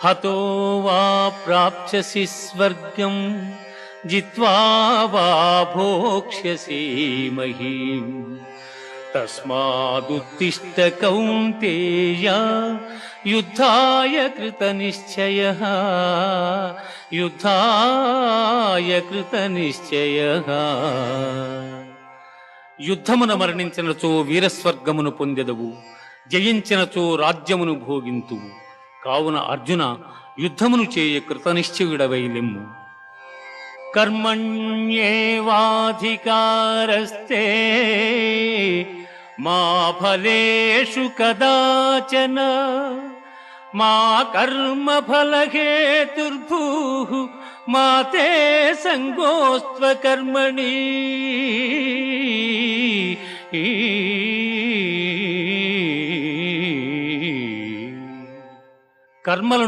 హతో వా ప్రాప్స్యసి స్వర్గం జిత్వా వా భోక్ష్యసి మహీం తస్మాదుత్తిష్ఠ కౌంతేయ యుద్ధాయ కృతనిశ్చయః యుద్ధాయ కృతనిశ్చయః. యుద్ధమున మరణించినచో వీరస్వర్గమును పొందెదవు, జయించినచో రాజ్యమును భోగింతువు. కావున అర్జున, యుద్ధమును చేయ కృతనిశ్చయుడవై లెమ్ము. కర్మణ్యేవాధికారస్తే మా ఫలేషు కదాచన మా కర్మ ఫలహేతుర్భూః మా తే సంగోస్త్వ కర్మణి. కర్మలను